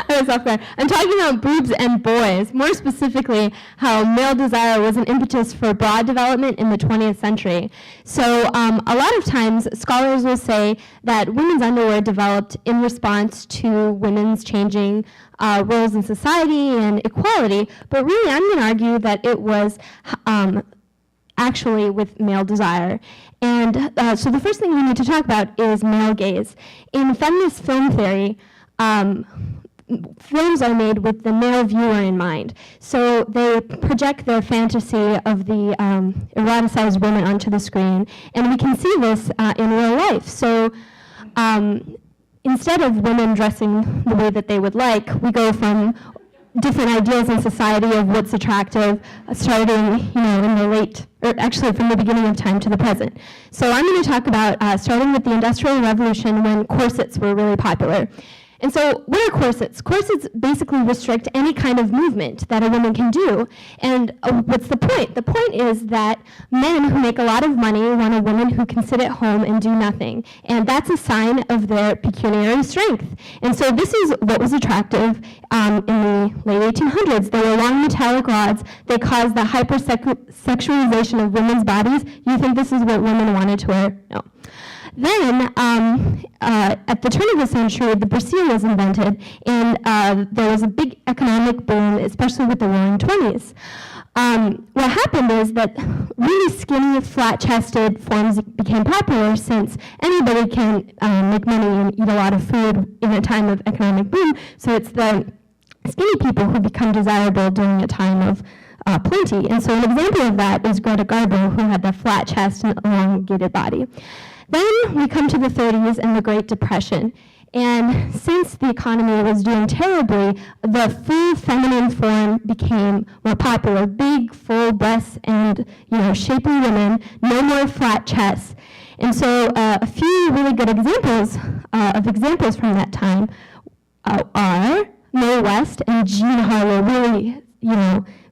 I was off guard. I'm talking about boobs and boys, more specifically how male desire was an impetus for broad development in the 20th century. So a lot of times scholars will say that women's underwear developed in response to women's changing roles in society and equality, but really I'm going to argue that it was actually with male desire. And so the first thing we need to talk about is male gaze. In feminist film theory, films are made with the male viewer in mind. So they project their fantasy of the eroticized woman onto the screen, and we can see this in real life. So instead of women dressing the way that they would like, we go from different ideals in society of what's attractive, starting in the late, or actually from the beginning of time to the present. So I'm going to talk about starting with the Industrial Revolution when corsets were really popular. And so what are corsets? Corsets basically restrict any kind of movement that a woman can do. And what's the point? The point is that men who make a lot of money want a woman who can sit at home and do nothing. And that's a sign of their pecuniary strength. And so this is what was attractive in the late 1800s. They were long metallic rods. They caused the hypersexualization of women's bodies. You think this is what women wanted to wear? No. Then, at the turn of the century, the brassiere was invented, and there was a big economic boom, especially with the Roaring '20s. What happened is that really skinny, flat-chested forms became popular since anybody can make money and eat a lot of food in a time of economic boom, so it's the skinny people who become desirable during a time of plenty. And so an example of that is Greta Garbo, who had the flat chest and elongated body. Then we come to the 30s and the Great Depression. And since the economy was doing terribly, the full feminine form became more popular. Big, full breasts and shapely women, no more flat chests. And so a few really good examples from that time are Mae West and Jean Harlow, really,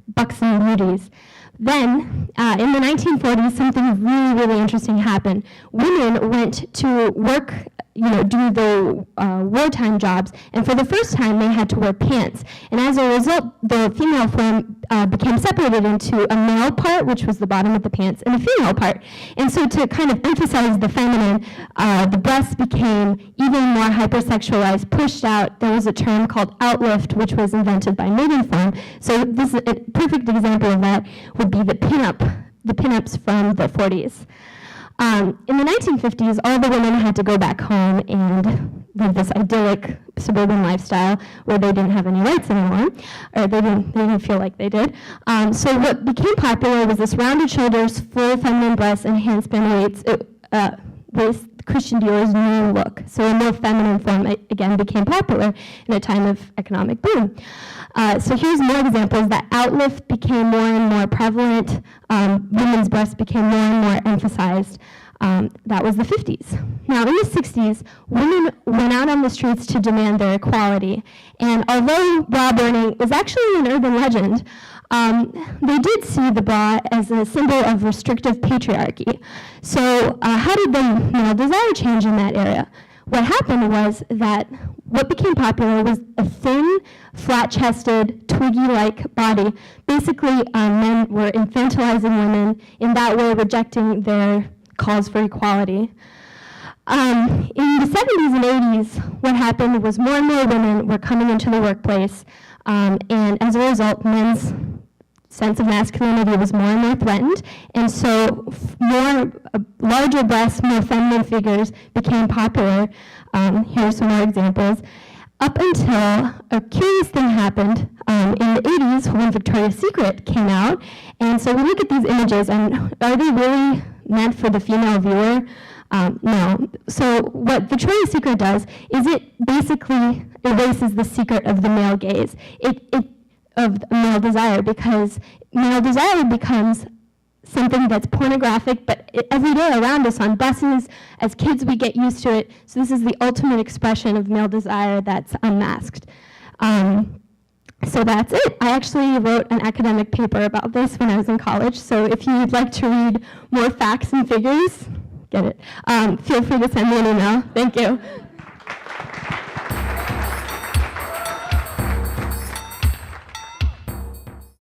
buxom beauties. Then, in the 1940s, something really, really interesting happened. Women went to work, do the wartime jobs, and for the first time, they had to wear pants. And as a result, the female form became separated into a male part, which was the bottom of the pants, and a female part. And so to kind of emphasize the feminine, the breasts became even more hypersexualized, pushed out. There was a term called outlift, which was invented by Maidenform. So this is a perfect example of that would be the pinups from the 40s. In the 1950s, all the women had to go back home and live this idyllic suburban lifestyle where they didn't have any rights anymore, or they didn't feel like they did. So what became popular was this rounded shoulders, full feminine breasts, and handspun waist, Christian Dior's new look. So a more feminine form, again, became popular in a time of economic boom. So here's more examples. That outlift became more and more prevalent. Women's breasts became more and more emphasized. That was the 50s. Now, in the 60s, women went out on the streets to demand their equality. And although bra burning was actually an urban legend, they did see the bra as a symbol of restrictive patriarchy. So how did the male desire change in that area? What happened was that what became popular was a thin, flat-chested, twiggy-like body. Basically, men were infantilizing women, in that way rejecting their calls for equality. In the 70s and 80s, what happened was more and more women were coming into the workplace, and as a result, men's sense of masculinity was more and more threatened, and so larger breasts, more feminine figures became popular. Here are some more examples. Up until a curious thing happened in the 80s when Victoria's Secret came out, and so we look at these images, and are they really meant for the female viewer? No. So what Victoria's Secret does is it basically erases the secret of the male gaze. Of male desire, because male desire becomes something that's pornographic, but every day around us on buses, as kids we get used to it. So this is the ultimate expression of male desire that's unmasked. So that's it. I actually wrote an academic paper about this when I was in college, so if you'd like to read more facts and figures, get it. Feel free to send me an email. Thank you.